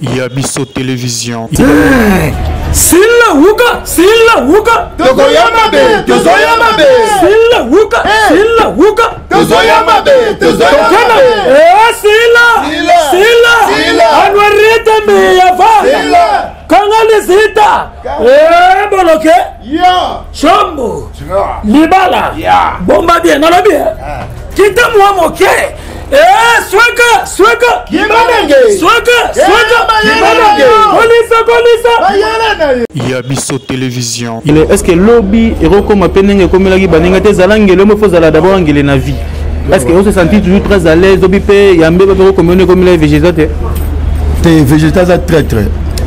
Yabiso Télévision. Silla wuka, silla wuka. Tozoyamabe, tozoyamabe. Silla wuka, silla wuka. Tozoyamabe, tozoyamabe. Silla. Anwarita me yava. Silla. Kangale zita. Boloke. Ya. Shombo. Libala. Ya. Bomba bien, non bien. Kita moi moke. Swaka. Kimanenge. Swaka. Kimanenge. Kolisa. Yabiso Télévision. Est-ce que lobby et comme appelé comme la gibanenga te zalangue le mo faut d'abord angler na vie. Est-ce que on se sentit toujours très à l'aise lobby pe yambe ba comme la végétate? T'es végétal très.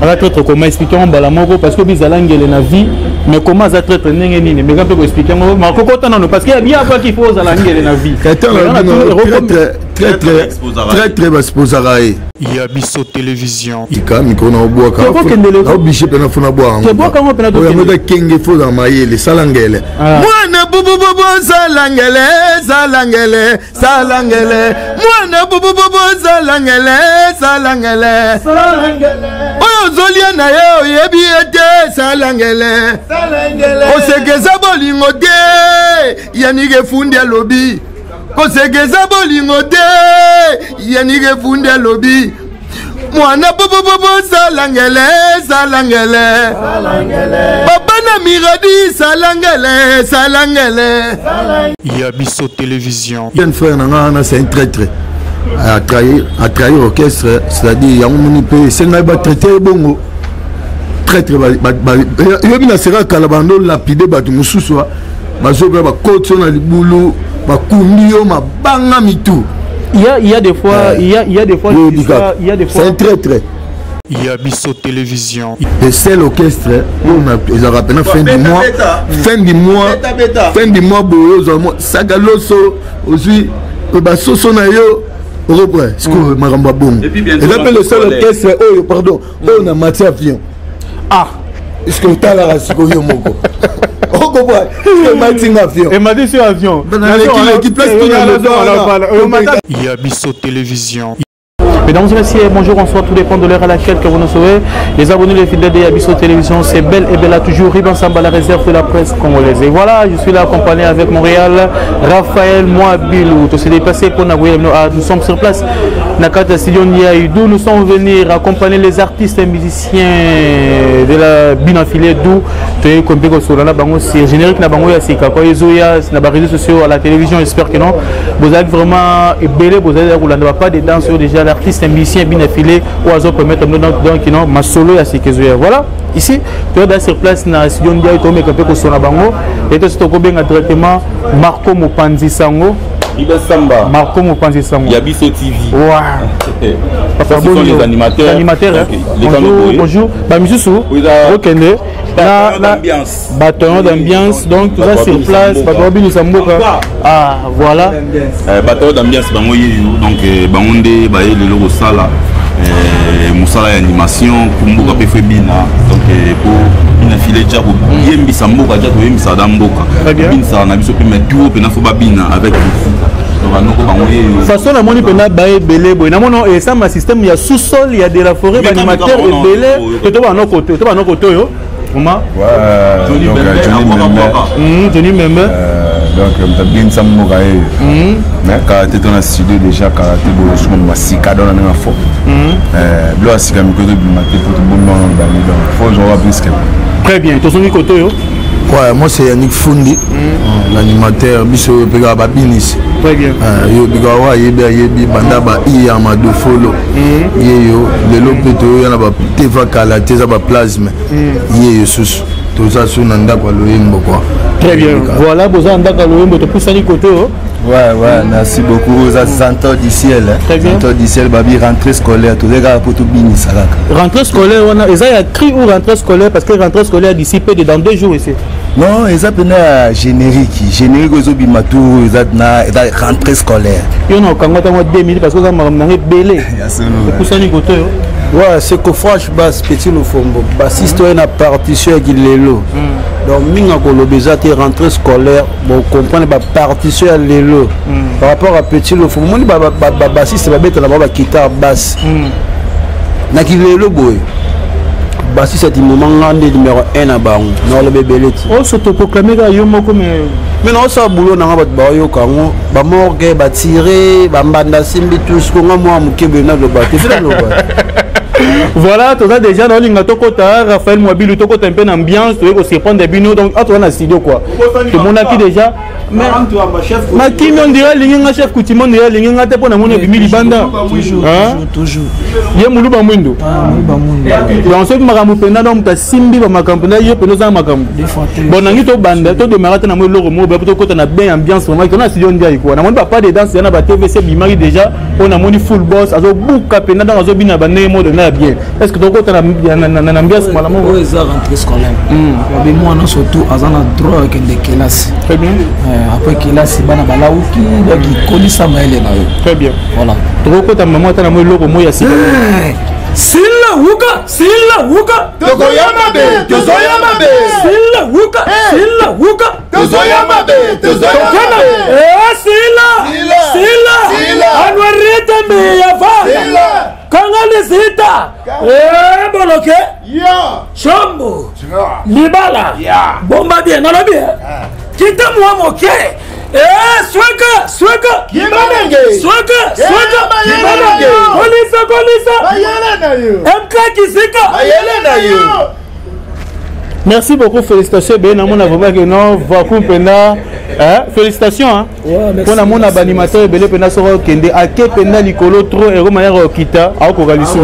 Alors traître comment expliquer on balamoko parce que bizalangue le na vie mais comment ça traître nenge nini mais quand peut expliquer moi marco non parce qu'il y a bien quoi qu'il faut zalangue le na vie. Très basposarae. Yabiso Télévision. Ika micro na oboaka. Na obishe pena funa boa. Tu bois comment pena to. Ya moda kenge fo za maye le salangele. Mwana bubu salangele. Mwana bubu salangele. Oyo zolia na yo yebi ete salangele. Osekeza bolingo te yanige fundi lobi. Kosekeza bolingo te yanige fundi lobi. Mwana bobo salangele. Papa na miradi salangele. Yabiso Télévision. Un frère nanga c'est un traître. À trahir orchestre, c'est-à-dire on moni pe c'est na ba traiter bongo. Traître yo bina sera kalabando lapide batu mususu bazo ba côte na libulu ba kundio mabanga mitu. Il y a des fois c'est un traître. Yabiso Télévision. Et c'est l'orchestre, ils ont rappelé fin du mois, boyo, sagaloso, aussi, basoso na yo, reprend, ce que maramba bon. Et là, le seul orchestre, pardon, on a matière avion. Ah, est-ce que tu as la race que yo moko? On comprend, avion. Et m'a dit sur avion. L'équipe place tout le Yabiso Télévision. Mesdames et messieurs, bonjour, bonsoir, tout dépend de l'heure à laquelle que vous nous sauvez. Les abonnés, les fidèles de Yabiso Télévision, c'est belle et belle à toujours. Riban Samba, la réserve de la presse congolaise. Et voilà, je suis là accompagné avec Montréal, Raphaël, moi, Bilou. Tout s'est déplacé pour nous sommes sur place. Nakata Sidion Yaïdou, nous sommes venus accompagner les artistes et musiciens de la binafilée d'où tu es comme c'est générique na bango ya sika quoi ezoya na ba réseaux sociaux à la télévision, j'espère que non. Vous avez vraiment belé, vous avez pas de danse déjà l'artiste musicien bien affilé ou à permettre donc non ma solo ya sikezoya. Voilà, ici tu es sur place na Sidion Ndiaye to me kapeko sona bango et to stoko bien traitement Marco Mopanzi Sango. Marco Mopanzi Sango. Yabiso TV. Waouh. Ce sont les animateurs. Les animateurs. Bonjour. Bah monsieur Okende. Bâton d'ambiance. Donc tout ça sur place. Ah voilà. Bâton d'ambiance donc bangonde baye le logo sala. Musala animation kumbuka pe febina donc pour une filée déjà pour yembisa mboka déjà to yembisa damboka binsa na biso pe metuo pe na fo babina avec façon la moni pena bae belé boy na mono et ça ma système il y a sous-sol il y a de la forêt animateur et belé to ba no côté yo comment Johnny Membe donc bien ça mo gaé mais quand tu es dans le studio déjà quand tu es sur ma sika dans la fo blo asika mi côté bi maté pour tout bon donc faut jouer plus que très bien to soni côté yo. Ouais, moi c'est Yannick Fundi, l'animateur biso pega babinis. Très bien. Yo biga wa yebi banda ba i amado follow. Yo le lopeto yana ba teva kala teza ba plasme. Yo sus. Tout ça sous nanda kwa loyembo quoi. Très bien. Voilà, boza ndaka loyembo to pusani côté yo. Ouais, merci beaucoup aux assistants du ciel. Assistants du ciel, babi rentrée scolaire, tout les gars pour tout bini salaka. Rentrée scolaire, on a écrit ou rentrée scolaire parce que rentrée scolaire d'ici peu dans 2 jours ici. Non, ils ont un générique aux obimatou, ils ont rentrée scolaire. Il y a un 2000 parce que ça m'a belé. C'est pusani côté yo. Ouais, c'est que franchement, petit le fombo. Bassiste est une partition qui est là. Donc, minga kolobeza te rentrée scolaire, bon comprendre ba partition à l'élo. Par rapport à petit le fombo, mon bassiste va mettre la guitare basse. nakilelo boy basi cet moment ngande numéro 1 à bango non le bébé oh s'autoproclamer yo moko mais non ça boulot na ba yo kango ba morgue ba tirer ba mbanda simbi tous ko ngamo mukebe na lo ba te fait lo ba. Voilà, tout ça déjà dans l'Ingatokota, Raphaël Mouabilou, Tokota un peu d'ambiance, tu veux qu'on se prenne des binos, donc à toi on a studio quoi. Tout le monde a qui déjà. Mais qui on dirait l'ingénieur chef Coutimon dirait l'ingénieur t'es pour n'avoir bimi libanda. Toujours. Il y a Moulou Bamundo. Dans ce maramou pena donc ta simbi ba makampuna yo peno za makambu. Bon nangi to banda to demarate na mo loro mo ba to kota na bien ambiance vraiment on a studio ndia quoi. Na mo pas de danse na ba TVC bimari déjà on a moni full boss azo buka pena dans azo bina ba nemo de na bien. Est-ce que tu as une ambiance malamu? Oui, c'est rentré scolaire. Moi, surtout, à un droit avec des classes. Très bien. Après classes, c'est bana balauki, donc il connaît ça maël na. Très bien. Voilà. Tu vois ta maman ta na mo loko mo ya sika. Silla wuka. Tozoyamabe. Silla wuka. Tozoyamabe. Silla. Anwarita me yafa. Kangale zita. Boloke. Chombo. Libala. Bomba bien, non bien. Kita moi moke. Swaka. Kolisa. MK Kisika. Merci beaucoup, félicitations. Ben, on a vraiment que non, Vakum Pena. Félicitations. Hein. Pour mon animateur, Belé Pena sera Kende. A que Pena Nicolo trop et Romania Kita. A Kokalisu.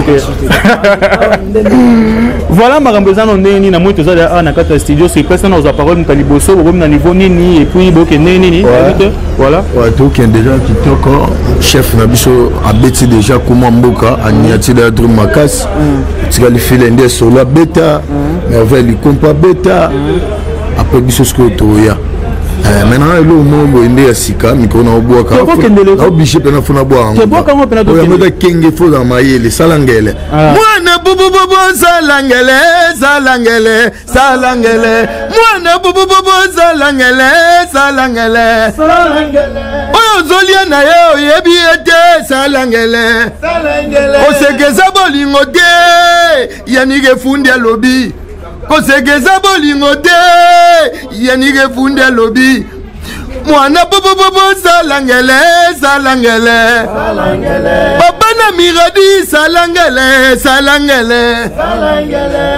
Voilà, Marambezan, on est ni à moi tout ça en Akata Studio. C'est personne aux appareils de Taliboso, au niveau Nini et puis Bokene. Voilà. Ouais, tout qui est déjà qui est encore chef Nabiso a bêti déjà comment Mboka a niati de Drum Makas. Tu vas lui filer des solo bêta, mais on va lui compas bêta. Après biso ce que tu as. Maintenant le monde est sika micro na boaka. Na obligé pena fona boa. Tu bois comment pena to. On a kenge fo dans maïle salangele. Mwana bubu salangele. Mwana bubu salangele. Oyo zolia na yo yebi ete salangele. Osekeza bolingo de yanige fundi alobi. Kosekeza bolingo de yanige fundi alobi. Mwana bobo salangele. Papa na miradi salangele.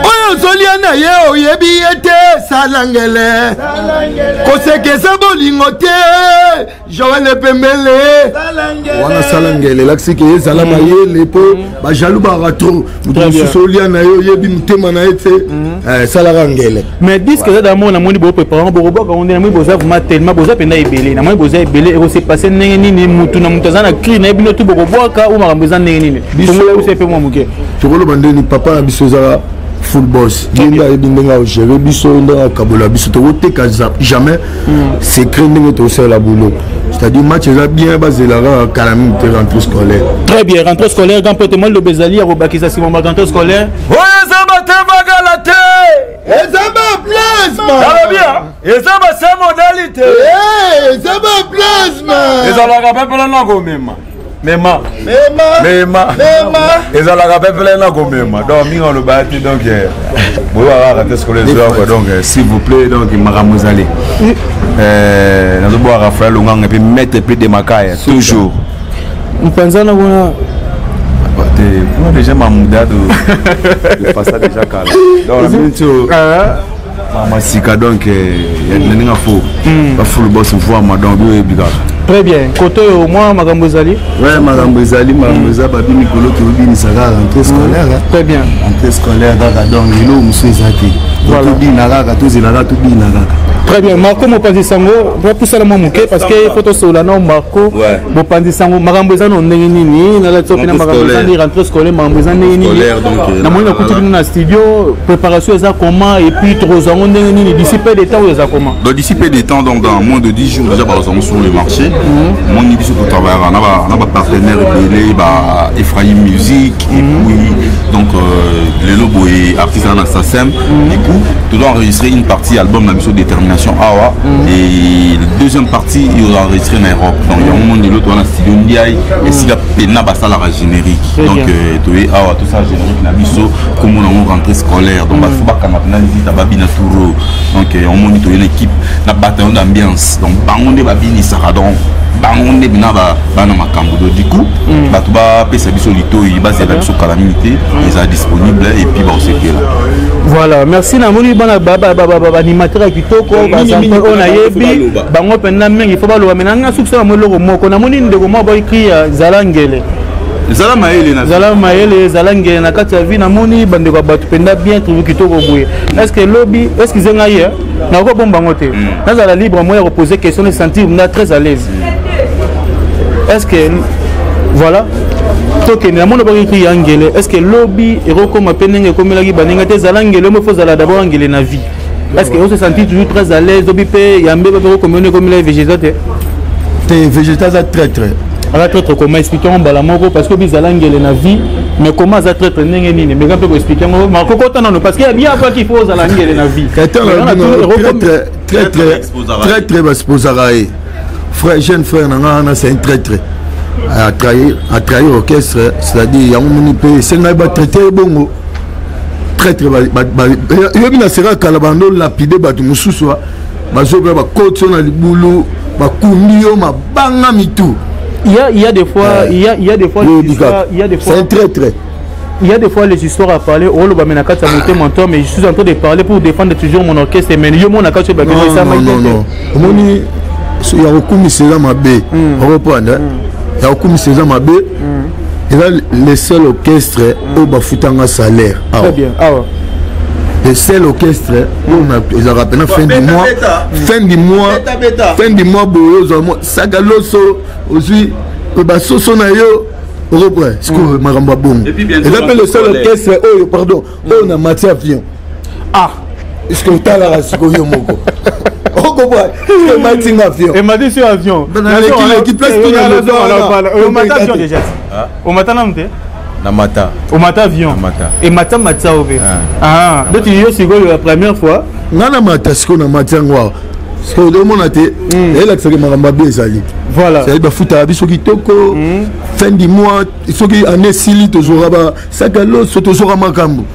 Oyo zolia na ye oyebi ete salangele. Kosekeza bolingo te Joël Pembele. Wana salangele laksi ke salama ye lepo ba jalou ba rato. Mutu solia na yo yebi mutema na ete salangele. Mais disque ça d'amon na moni bo préparant bo roba on est bo ça vraiment tellement bo ça penda ebele na moi bo ça ebele et c'est passé nini mutu na mutu zana clean na bino tu bo boaka ou marambeza nini biso là c'est peu moi muke tokolo bandeni papa na biso za full boss yenda ebindenga gérer biso ndanga kabola biso to teka jamais secret ndenge to faire la boulot c'est-à-dire match là bien basé là calame rentrée scolaire. Très bien, rentrée scolaire quand peut le Bezali à Robakisa Simon rentrée scolaire. Ouais ça va te bagalate. Et ça va plasma. Ça va bien. Et ça va sa modalité. Eh, ça va plasma. Et ça va pas là non même. Mema. Ezalaka peuple na komema. Donc minga le bâti donc boya rater scolaire donc s'il vous plaît donc maramozali. Nazo boire Raphaël Longang et puis mettre plus de makaya toujours. Mpenzana bona moi déjà ma muda de passer déjà calme. Donc bientôt Masika donc il faut pas full boss voir madame bio biga. Très bien. Côté au moins Magambozali. Ouais, Magambozali, Babi Nicolo qui vient de rentrée scolaire. Très bien. Rentrée scolaire, donc il est monsieur Zaki. Voilà. Très bien. Marco Mopanzi Sango, pour pousser la mamouké parce que photo sur la nom Marco Mopanzi Sango, Magambozali on est nini, na la topina Magambozali rentrée scolaire, Magambozali nini. Na moi na continuer dans studio, préparation ça comment et puis trois ans on est nini d'ici peu de temps ou ça comment. Donc d'ici peu de temps donc dans moins de 10 jours déjà par exemple sur le marché. Mon idée sur le travail, on a un partenaire belé, Ephraim Music, et puis donc les lobos et artiste en assassin. Du coup, tu dois enregistrer une partie album dans la Détermination Awa et la deuxième partie il aura enregistré en Europe. Donc il y a un moment de l'autre on a studio Ndiaye et si la pena basa la générique. Donc tu es Awa tout ça générique na biso comme on a rentrée scolaire. Donc il faut pas qu'on apprenne à babina touro. Donc on monite une équipe na bataillon d'ambiance. Donc bangonde babini saradon. Bangonde bina ba na makambo. Du coup tu vas payer biso lito il base la biso calamité ils sont disponibles et puis bah c'est que là. Voilà, merci Namoni bana baba animateur kitoko bazanto ona yebi bango pena mengi faut ba lo menanga succès mo loko moko Namoni ndeko mo ba écrit Zalangele Zalangele na kati ya vie Namoni bande ko batu penda bien trouvé kitoko boye est-ce que lobby est-ce qu'ils ont ailleurs na ko bomba ngote na za libre moi reposer question de sentir on est très à l'aise est-ce que voilà ok na mon ba écrit Angele est-ce que lobby et comme penenge comme la banenga te Zalangele mo faut d'abord Angele na vie est-ce que on se sentit toujours très à l'aise lobby pe yambe ba comme la végétate te végétate très ala traître comment expliquer on balamoko parce que bizalangele na vie mais comment ça traître ndenge nini mais quand peut expliquer moi makoko tana parce qu'il y a bien quoi qu'il faut zalangele na vie très basposarae frère jeune frère nanga c'est un traître à trahir orchestre c'est-à-dire ya moni pe senga ba traiter bongo traître yo bina sera kalabando lapide batu mususu bazoba ba kotso na libulu ba kumbiyo mabanga mitu. Il y a des fois c'est un traître. Il y a des fois les histoires à parler oh le bamenaka ça monter mon temps mais je suis en train de parler pour défendre toujours mon orchestre mais yo mon akache ba ça non omoni il y a okumi seza mabe reprendre il y a okumi seza mabe et là le seul orchestre au bafutanga salaire très bien le seul orchestre ils ont rappelé fin du mois boyozo sagaloso aussi basoso na yo reprend ce que maramba bon et là le seul orchestre pardon on a matière avion est-ce que tu as la rasiko yo moko on comprend que Martin avion et m'a dit sur avion qui place tout au matin avion déjà au matin namte na mata au matin avion et matin obe donc il y a aussi la première fois na mata ce qu'on a matin ngwa ce que de mon até et là que maramba bien sali voilà c'est ba futa biso kitoko fin du mois soki année sili toujours ba sakalo toujours makambo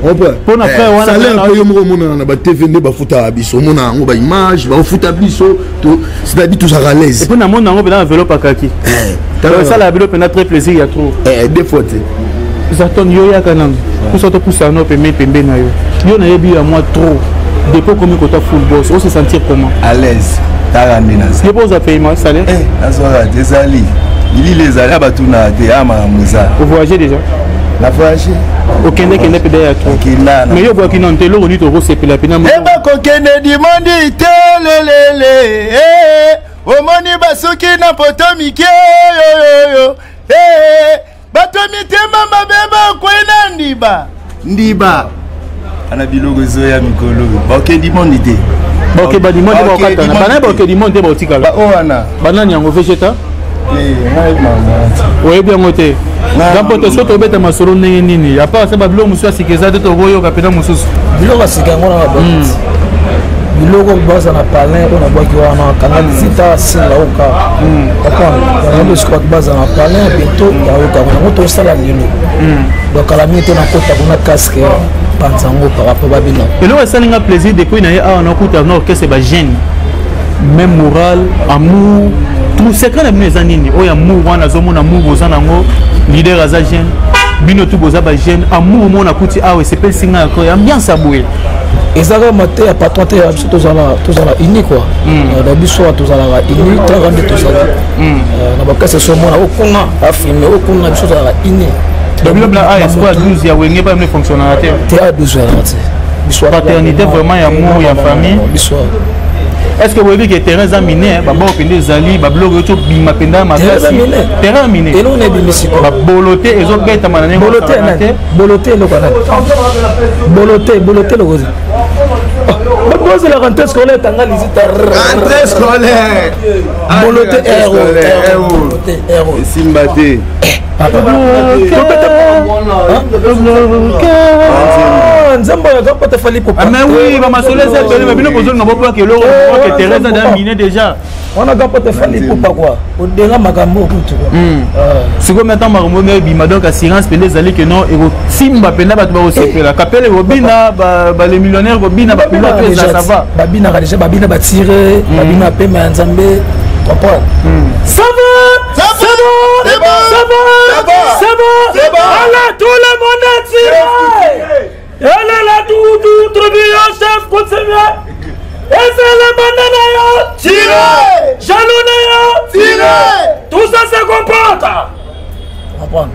on peut pour après on a salaire ko yo mona na ba TV ne ba futa biso mona ngo ba image ba futa biso to c'est-à-dire tout ça à l'aise et pour na mona ngo na enveloppe akaki ça la enveloppe na très plaisir il y a trop des fois ça ton yo ya kanam pour ça to pour ça no pembe na yo na yebi à moi trop depuis comme côté full boss on se sentir comment à l'aise tarandenas je pose à paiement salaire azora desali il les allait batuna te ama muza vous voyagez déjà la voyage aucun n'est qu'un peu derrière toi mais yo bois qui non te lo ni to rose pela pena e ba ko kene di mondi telelele o moni basuki na potomike yo batomi tema mabeba kwena ndiba ana bilogo zoya mikolo boke di mondi te boke ba di mondi ba katana bana boke di mondi ba otikala ba oana bana nyango vegeta oui bien moté n'importe soit au bête ma solo nini à part ça ba bilo musu asikeza de to goyo kapena mususu bilo basika ngona ba biloko baza na palin on a boki wana kanga zita sila oka papa on est baza na palin bientôt ya oka on to sala lino donc calamité na kota kuna casque panzango par rapport à bino et là ça n'a plaisir de quoi na on a kota na orchestre ba jeune même moral amour tout secret na mes anini o ya amour wana zo mona amour boza nango leader aza jeune bino tout boza ba jeune amour mona kuti awe c'est pas singa ko ambiance aboué ezaka mate ya patron te ya biso tozala ini quoi na biso tozala ini tragande tozala na bakase so mona okuna afilme okuna biso tozala ini donc là espoir 12 ya wenge pas me fonctionnateur te a 12 ans biso paternité vraiment ya amour ya famille biso est-ce que vous voyez que terrain est miné bah bon pende zali bah bloc auto bima penda ma terrain miné et nous on est bimisiko bah boloté et autres bêtes manane boloté le canal boloté le rose c'est la rentrée scolaire tanga lisita rentrée scolaire boloté héros simbate nzambo ya pas te fali pour mais oui ba masolo ça télé mais bino besoin ngabo pas que l'euro que Teresa da miné déjà on a pas te fali pour pas quoi au déra makambo kutu c'est comme maintenant makambo mais bima donc assurance pele zali que non et simba penda ba to sepela kapele bobina ba les millionnaires bobina ba pilote ça va babina déjà babina ba tirer babina pe mais nzambe comprendre ça va c'est bon allez tout le monde est tiré elle est là tout tribunal chef conseiller et c'est le banana yo tiré jaloux yo tiré tout ça se comporte comprendre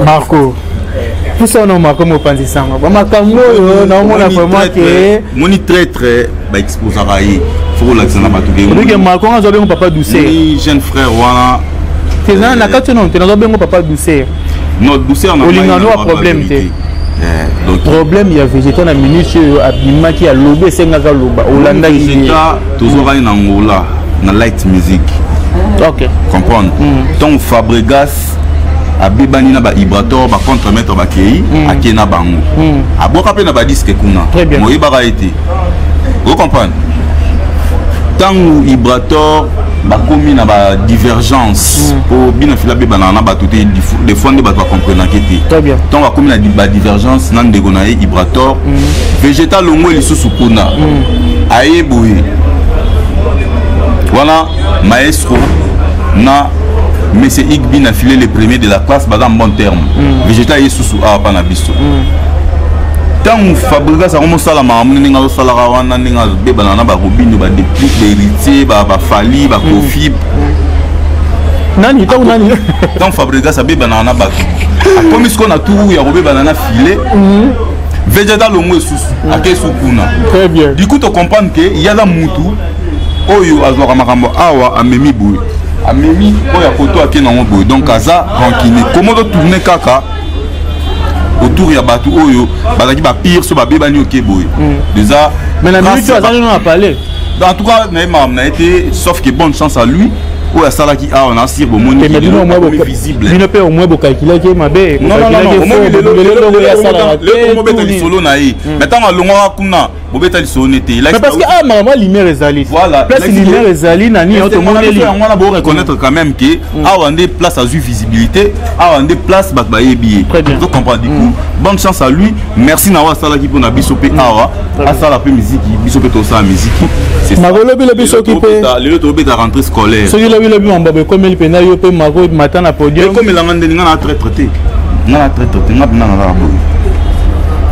Marco tout ça non Marco mo panzi sanga ba makambo yo na mona vraiment que moni très ba expose arayi faut l'accent na batuke oui que Marco on zobe papa douceur ni jeune frère wana tena na kati non tena zobe papa douceur non douceur na olingano a problème te donc problème il y a végétal na minute abima qui a lobé sengaka loba olanda végétal toujours aller na ngola na light music OK comprendre donc Fabregas abibani na ba vibrateur ba contre-maître ba kei akena bango aboka pe na ba disque kuna moyiba ka été vous comprenez tant vibrateur ba komi na ba divergence pour bina fila be banana ba tout des fois ne ba comprendre kete très bien tant ba komi na ba divergence nan de gonaye vibrateur végétal longo lisusu kuna ayeboye voilà maestro na mais c'est Igbi a filé les premiers de la classe en bon terme. Végétal est sous à Panabiso. Tant que Fabregas a commencé à la marmine, à Salarawana, à Bébanana, à Robin, à des plus d'héritiers, à Fali, à Kofi. Nani, tant Fabregas a Bébanana, comme ce qu'on a tout, il y a Robé Banana filé. Végétal au moins sous à Kesukuna. Très bien. Du coup, tu comprends qu'il y a la Moutou, Oyo, Azora Marambo, Awa, Amemi Boué. Amemi oya koto akena ngoboy donc aza rancune comment tourner kaka autour ya batu oyo bazaki ba pire so ba bebani okeboy déjà mais la minute tu as allé en parler en tout cas na été sauf que bonne chance à lui oya salaki a on a sir bo moni visible il ne peut au moins bo calculer que mabe non le beta li solo na yi maintenant longa kuna bobeta li solo nete mais parce que ah maman lumière ezali voilà place lumière ezali nani auto moneli on a beau reconnaître quand même que a on des places à visibilité a on des places ba yebi vous comprenez du coup bonne chance à lui merci na wa sala ki pona biso pe awa a sala pe musique biso pe to sa musique c'est ça le biso ki pe le to beta rentrée scolaire so le bi mbabe comme il pena yo pe mako matin na podium comme la ngande ngana traité ngana traité ngana na boy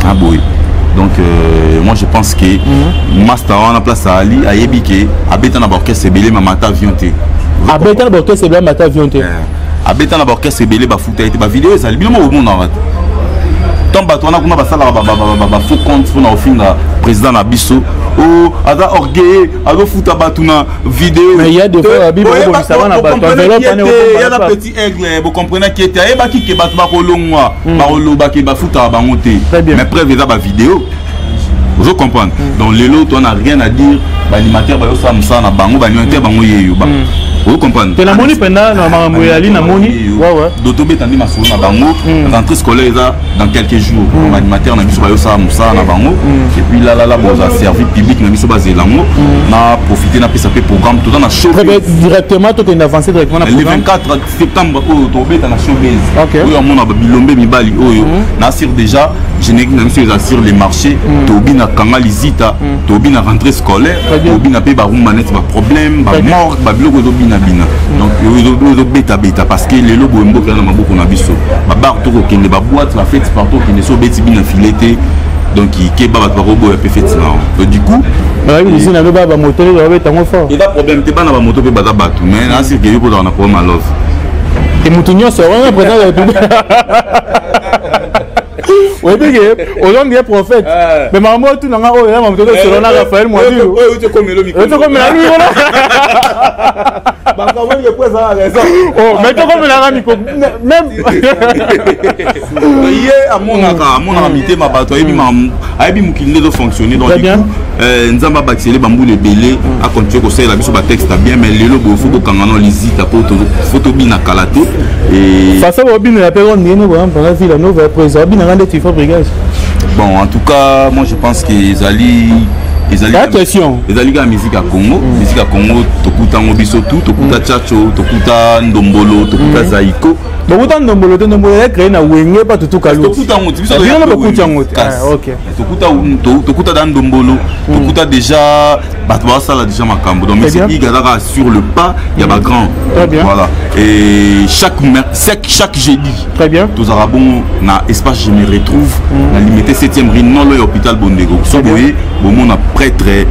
ah boy donc moi je pense que master on a place à Ali à Yebike à Betana Borkes Belé mamata vionté à Betana Borkes Belé mamata vionté à Betana Borkes Belé ba foot été ba vidéo ça bien au monde en tant bato on a kuna ba sala ba faux compte pour na ofinga président na biso oh ada orgueil ado futa batuna vidéo mais il y a des fois bibo ça va na bato enveloppe il y a la petit aigle vous comprenez qui était e ba ki ke bato ba kolongwa ba oloba ke ba futa ba ngoté mais preuve eza ba vidéo vous comprenez donc les autres on n'a rien à dire ba animateur ba yo sa musa na bango ba nyonte bango yeyo ba vous comprenez la moni penda na mambo ya ali na moni ouais dotobe tandi masolo na bango rentrée scolaire dans quelques jours animateur na biso ba yo sa musa na bango et puis là bon ça service public na biso ba zelango na profiter na pesa pe programme tout dans la show directement tout est avancé directement na programme le 24 septembre au tobe ta na showbiz oyo amona ba bilombe mibali oyo na sur déjà générique na biso sur les marchés tobi na kanga lisita tobi na rentrée scolaire tobi na pe ba roumane ba problème ba mort ba biloko tobi bina donc ils beta parce que les lobos mboka na maboko na biso ba bar to ko kende ba boîte la fête partout qui ne so beti bina fileté donc qui ba ba robo ya fête donc du coup bah oui ici na ba ba moteur ba beta ngo fort il a problème te ba na ba moto pe ba da batu mais na sir que yo na problème à love et mutunyo so on président de la République oui bien on est prophète mais maman tout na o ya maman to so na Raphaël moi lui oh tu comme le micro tu comme la lui bah quand même le poids ça raison oh mais tu comme la micro même hier à mon amité ma bato ayebi mukinde do fonctionner donc du coup nzamba baxele bambu le belé a continuer ko sala biso ba texte bien mais lelo bo faut kangana lisita photo bina kalaté et ça ça bobine la période ni no ba la ville nouvelle président bina ngande tu Fabregas Bon, en tout cas, moi je pense qu'ils allaient. Attention. Les alliés à musique à Congo, musique à Congo, Tokuta Mobisotu, Tokuta Chacho, Tokuta Ndombolo, Tokuta Zaiko. Tokuta Ndombolo, Ndombolo est créé na Wenge pas tout Kalu. Tokuta Mout, tu sais OK. Tokuta Ndombolo, Tokuta déjà Batwa Sala déjà Makambo. Donc mais c'est Igadara sur le pas, il y a pas grand. Voilà. Et chaque jeudi. Très bien. Tous Arabons na espace je me retrouve na limité 7e rue non le hôpital Bondego. So boye, bon a prêtre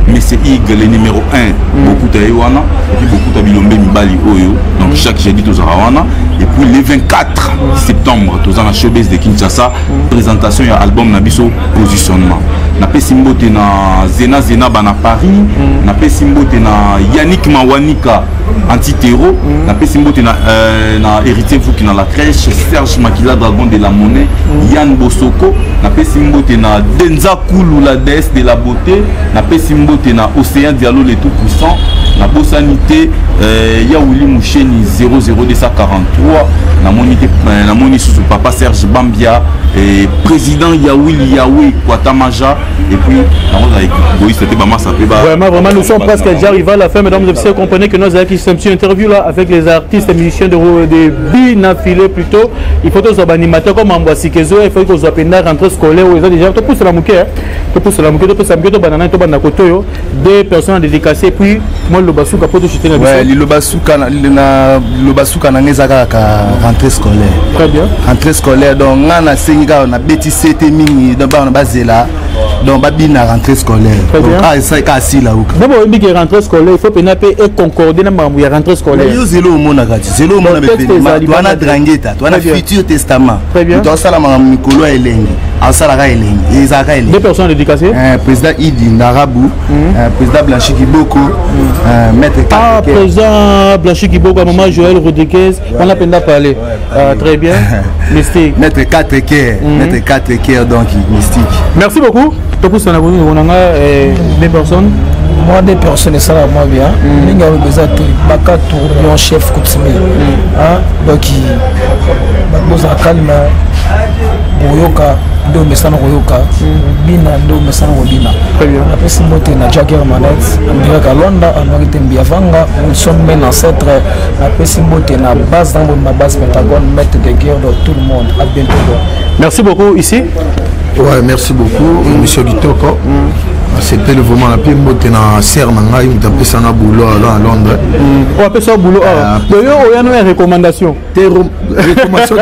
mais c'est Ig le numéro 1 beaucoup taïwana et puis beaucoup tabilombe mibali oyo donc chaque jeudi tous arawana et puis le 24 septembre tous en showbiz de Kinshasa présentation ya album nabiso positionnement na pesimbote na Zena bana Paris na pesimbote na Yannick Mawanika anti-terreau na pesimbote na héritier vous qui na la crèche Serge Makila dragon de la monnaie Yann Bosoko na pesimbote na Denza Koulou la déesse de la beauté na pesimbote na Océan Diallo le tout puissant na Bossanité ya Willy Moucheni 00243 na moni sous papa Serge Bambia et président Yahweh Kwatamaja et puis vraiment nous sommes presque déjà arrivés à la fin, mesdames et messieurs. Comprenez que nous avons une petite interview là avec les artistes et musiciens de Binafilé plutôt. Il faut que nous animateurs comme Ambroisi Kezo, il faut que nous soyons rentrés scolaires où ils ont déjà tout pousse la mouké, tout pousse la mouké, tout pousse la mouké, tout banana, tout banana kotoyo, des personnes dédicacées et puis moi le basouka pour tout jeter la ouais, le basouka na ngezaka ka rentrée scolaire. Très bien. Rentrée scolaire donc on a senga on a bêti c'était mingi donc on a basé là donc babina rentrée scolaire. Très bien. Ah ça kasi là où. D'abord il dit rentrée scolaire, il faut pénaper et concorder na mamou ya rentrée scolaire. Yo zelo mona gati, zelo mona bébé. Toi na drangeta, toi na futur testament. Très bien. Toi ça la mamou Mikolo elengi. En salara elengi, ezaka elengi. Deux personnes dédicacées. Président Idi Ndarabou, président Blanchi Kiboko, maître ah, président Blanchi Kiboko, maman Joël Rodriguez, on a peine d'en parler. Très bien. Mystique. Maître 4 Caire, maître 4 Caire donc mystique. Merci beaucoup. On a deux personnes. Moi, des personnes, ça va moi bien. Nous avons besoin de Baka Tourion, chef coutumier. Donc, nous avons calme. Boyoka, do mesana Boyoka, Bina, do mesana Bina. Très bien. Après, c'est monté na Jagger Manette, on dirait qu'à Londres, on aurait été Biavanga, nous sommes mes ancêtres. Après, c'est monté na base dans ma base Pentagone, maître de guerre de tout le monde. À bientôt. Merci beaucoup. Ici. Ouais, merci beaucoup, monsieur Kitoko. C'était le vraiment la pire motte na serre na ngai mutape sana boulot là à Londres. On appelle ça boulot. D'ailleurs, on a une recommandation. Tes recommandations.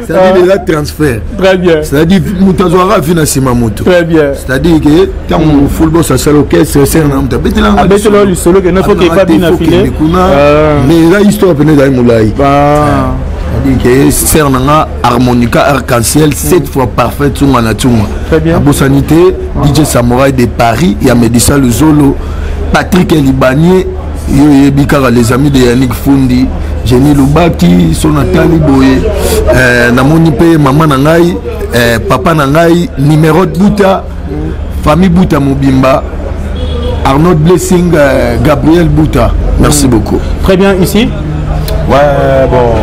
C'est-à-dire déjà transfert. Très bien. C'est-à-dire Moutazouara financement moto. Très bien. C'est-à-dire que quand on football ça c'est l'orchestre c'est un mutape. Avec le solo que ne faut qu'il pas bien affilé. Mais là histoire venait d'aller moulay. C'est-à-dire que c'est un harmonica arc-en-ciel 7 fois parfait Tsunga na Tsunga. Très bien. Bossanité, DJ Samouraï de Paris, il y a Médissa le Zolo, Patrick Elibanier, les amis de Yannick Fundi, Jenny Lubaki, Sonatali Boye, Namoni Pe, Maman Nangai, Papa Nangai, numéro de Bouta, famille Bouta Mobimba, Arnaud Blessing, Gabriel Bouta. Merci beaucoup. Très bien, ici. Ouais, bon,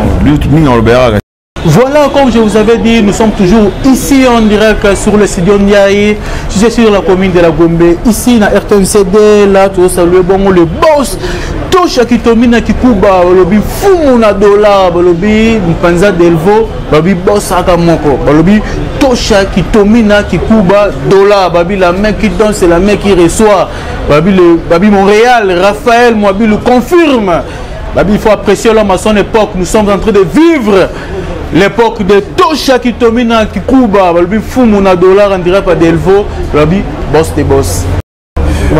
voilà, comme je vous avais dit, nous sommes toujours ici en direct sur le studio Ndiaye. Je suis sur la commune de la Gombe. Ici, dans RTNCD, là, tu vas saluer bon, le boss. Tosha Kitomina Kikuba, Balobi Fumuna Dola, Balobi Mpanza Delvo, Balobi Boss Akamoko, Balobi Tosha Kitomina Kikuba Dola, Babi la main qui donne, c'est la main qui reçoit. Babi Montréal, Raphaël, Moabi le confirme. Babi, il faut apprécier l'homme à son époque. Nous sommes en train de vivre l'époque de Tosha Kitomina Kikuba, Babi Fumuna Dola, on dirait pas Delvo, Babi Boss de Boss.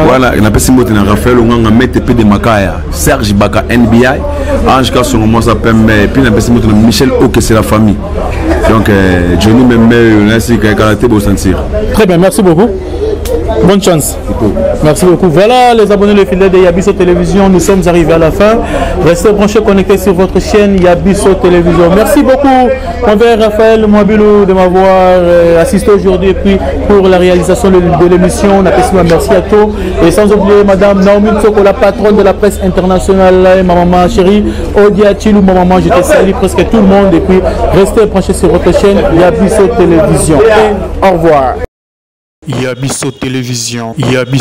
Voilà, il a pas si mot na Raphaël on a mettre de Makaya, Serge Baka NBI, Ange Kasson moi ça peut mais puis il a pas si mot na Michel OK c'est la famille. Donc Johnny même ainsi que karaté beau sentir. Très bien, merci beaucoup. Bonne chance. Merci beaucoup. Voilà les abonnés, les fidèles de Yabiso Télévision. Nous sommes arrivés à la fin. Restez branchés, connectés sur votre chaîne Yabiso Télévision. Merci beaucoup, mon père Raphaël Mwabilou, de m'avoir assisté aujourd'hui et puis pour la réalisation de l'émission. Merci à tous. Et sans oublier Madame Naomi Tsoko, la patronne de la presse internationale, ma maman chérie, Odia Chilou, ma maman, je te salue presque tout le monde. Et puis restez branchés sur votre chaîne Yabiso Télévision. Et au revoir. Yabiso Télévision. Yabiso